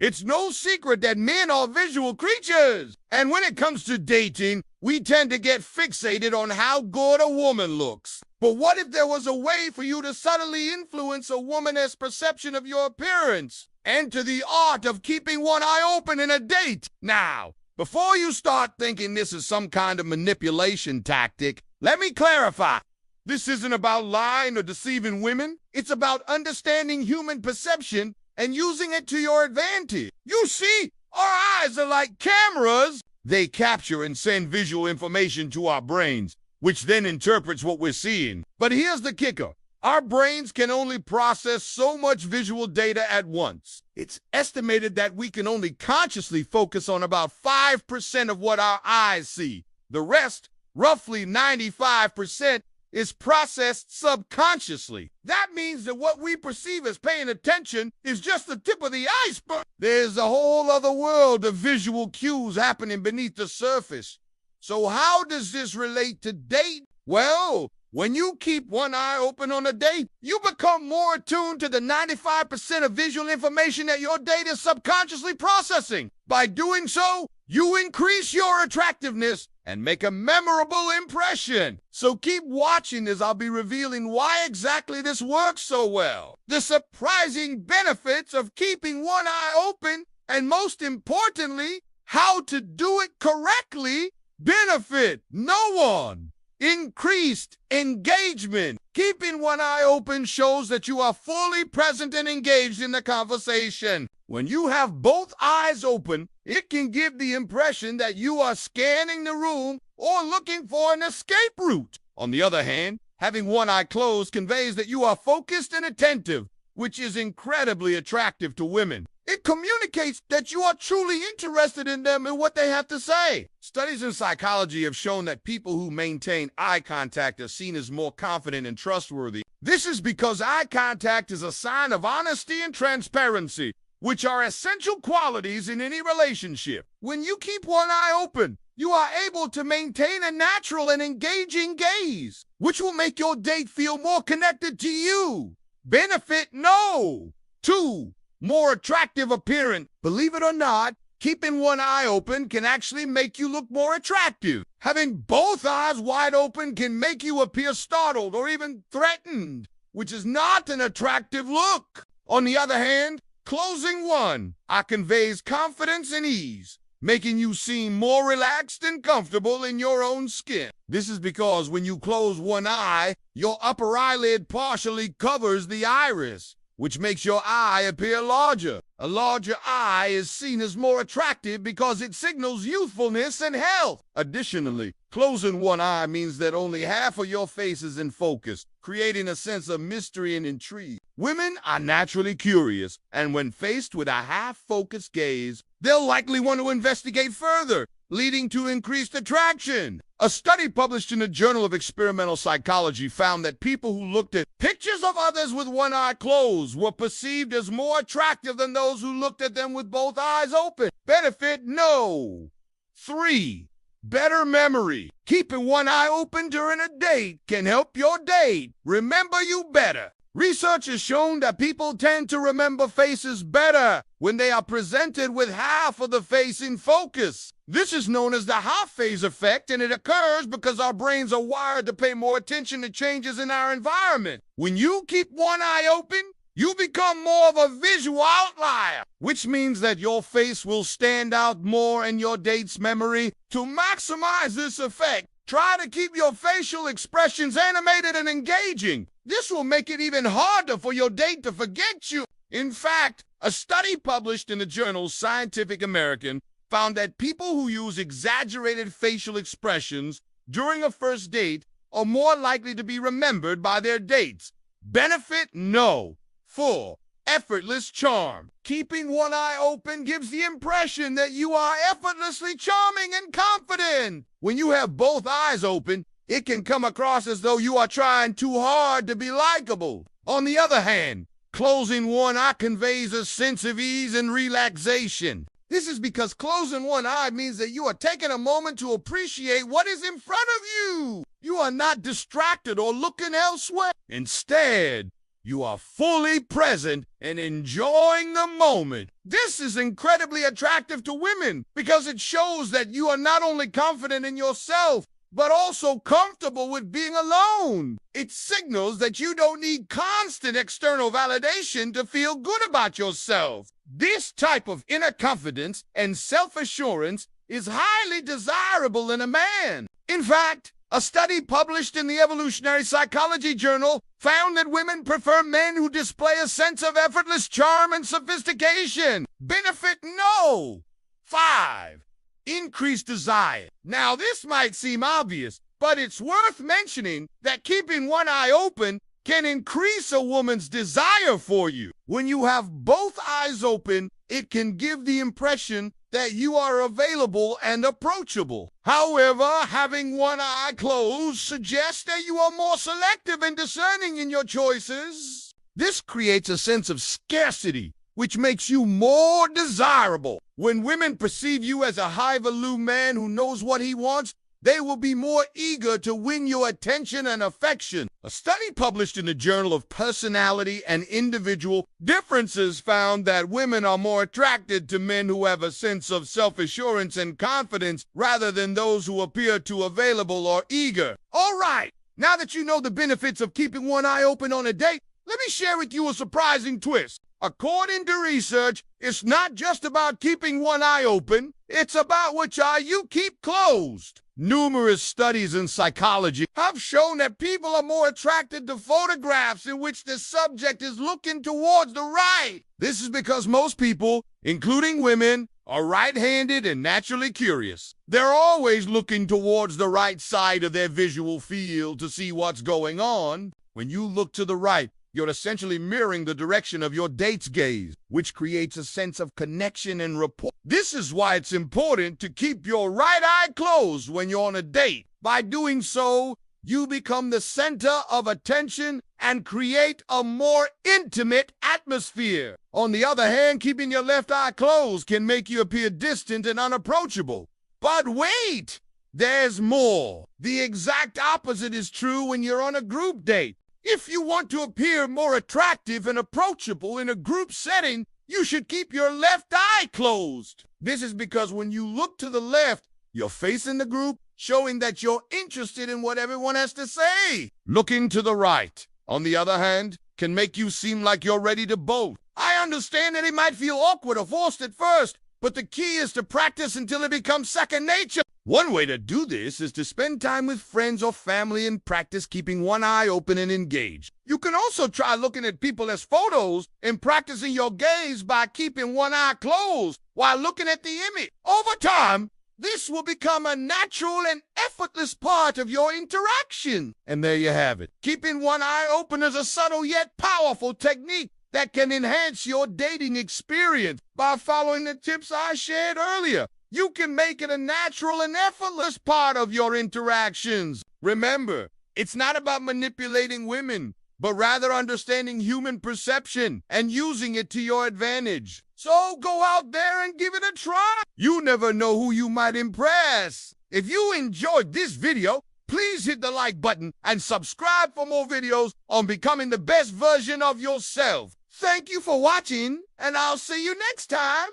It's no secret that men are visual creatures. And when it comes to dating, we tend to get fixated on how good a woman looks. But what if there was a way for you to subtly influence a woman's perception of your appearance? Enter the art of keeping one eye open in a date. Now, before you start thinking this is some kind of manipulation tactic, let me clarify. This isn't about lying or deceiving women. It's about understanding human perception and using it to your advantage. You see, our eyes are like cameras. They capture and send visual information to our brains, which then interprets what we're seeing. But here's the kicker. Our brains can only process so much visual data at once. It's estimated that we can only consciously focus on about 5% of what our eyes see. The rest, roughly 95%, is processed subconsciously. That means that what we perceive as paying attention is just the tip of the iceberg. There's a whole other world of visual cues happening beneath the surface. So how does this relate to dating? Well, when you keep one eye open on a date, you become more attuned to the 95% of visual information that your date is subconsciously processing. By doing so, you increase your attractiveness and make a memorable impression. So keep watching as I'll be revealing why exactly this works so well, the surprising benefits of keeping one eye open, and most importantly, how to do it correctly benefit no one. Increased engagement. Keeping one eye open shows that you are fully present and engaged in the conversation. When you have both eyes open, it can give the impression that you are scanning the room or looking for an escape route. On the other hand, having one eye closed conveys that you are focused and attentive, which is incredibly attractive to women. It communicates that you are truly interested in them and what they have to say. Studies in psychology have shown that people who maintain eye contact are seen as more confident and trustworthy. This is because eye contact is a sign of honesty and transparency, which are essential qualities in any relationship. When you keep one eye open, you are able to maintain a natural and engaging gaze, which will make your date feel more connected to you. Benefit no. 2. More attractive appearance. Believe it or not, keeping one eye open can actually make you look more attractive. Having both eyes wide open can make you appear startled or even threatened, which is not an attractive look. On the other hand, closing one eye conveys confidence and ease, making you seem more relaxed and comfortable in your own skin. This is because when you close one eye, your upper eyelid partially covers the iris, which makes your eye appear larger. A larger eye is seen as more attractive because it signals youthfulness and health. Additionally, closing one eye means that only half of your face is in focus, creating a sense of mystery and intrigue. Women are naturally curious, and when faced with a half-focused gaze, they'll likely want to investigate further, leading to increased attraction. A study published in the Journal of Experimental Psychology found that people who looked at pictures of others with one eye closed were perceived as more attractive than those who looked at them with both eyes open. Benefit no. 3. Better memory. Keeping one eye open during a date can help your date remember you better. Research has shown that people tend to remember faces better when they are presented with half of the face in focus. This is known as the half phase effect, and it occurs because our brains are wired to pay more attention to changes in our environment. When you keep one eye open, you become more of a visual outlier, which means that your face will stand out more in your date's memory. To maximize this effect, try to keep your facial expressions animated and engaging. This will make it even harder for your date to forget you. In fact, a study published in the journal Scientific American found that people who use exaggerated facial expressions during a first date are more likely to be remembered by their dates. Benefit no. 4. Effortless charm. Keeping one eye open gives the impression that you are effortlessly charming and confident. When you have both eyes open, it can come across as though you are trying too hard to be likable. On the other hand, closing one eye conveys a sense of ease and relaxation. This is because closing one eye means that you are taking a moment to appreciate what is in front of you. You are not distracted or looking elsewhere. Instead, You are fully present and enjoying the moment. This is incredibly attractive to women because it shows that you are not only confident in yourself, but also comfortable with being alone. It signals that you don't need constant external validation to feel good about yourself. This type of inner confidence and self-assurance is highly desirable in a man. In fact, a study published in the Evolutionary Psychology Journal found that women prefer men who display a sense of effortless charm and sophistication. Benefit? No. 5. Increased desire. Now, this might seem obvious, but it's worth mentioning that keeping one eye open can increase a woman's desire for you. When you have both eyes open, it can give the impression that you are available and approachable. However, having one eye closed suggests that you are more selective and discerning in your choices. This creates a sense of scarcity, which makes you more desirable. When women perceive you as a high-value man who knows what he wants, they will be more eager to win your attention and affection. A study published in the Journal of Personality and Individual Differences found that women are more attracted to men who have a sense of self-assurance and confidence rather than those who appear too available or eager. All right, now that you know the benefits of keeping one eye open on a date, let me share with you a surprising twist. According to research, it's not just about keeping one eye open, it's about which eye you keep closed. Numerous studies in psychology have shown that people are more attracted to photographs in which the subject is looking towards the right. This is because most people, including women, are right-handed and naturally curious. They're always looking towards the right side of their visual field to see what's going on. When you look to the right, you're essentially mirroring the direction of your date's gaze, which creates a sense of connection and rapport. This is why it's important to keep your right eye closed when you're on a date. By doing so, you become the center of attention and create a more intimate atmosphere. On the other hand, keeping your left eye closed can make you appear distant and unapproachable. But wait, there's more. The exact opposite is true when you're on a group date. If you want to appear more attractive and approachable in a group setting, you should keep your left eye closed. This is because when you look to the left, you're facing the group, showing that you're interested in what everyone has to say. Looking to the right, on the other hand, can make you seem like you're ready to bolt. I understand that it might feel awkward or forced at first, but the key is to practice until it becomes second nature. One way to do this is to spend time with friends or family and practice keeping one eye open and engaged. You can also try looking at people as photos and practicing your gaze by keeping one eye closed while looking at the image. Over time, this will become a natural and effortless part of your interaction. And there you have it. Keeping one eye open is a subtle yet powerful technique that can enhance your dating experience. By following the tips I shared earlier, you can make it a natural and effortless part of your interactions. Remember, it's not about manipulating women, but rather understanding human perception and using it to your advantage. So go out there and give it a try. You never know who you might impress. If you enjoyed this video, please hit the like button and subscribe for more videos on becoming the best version of yourself. Thank you for watching, and I'll see you next time.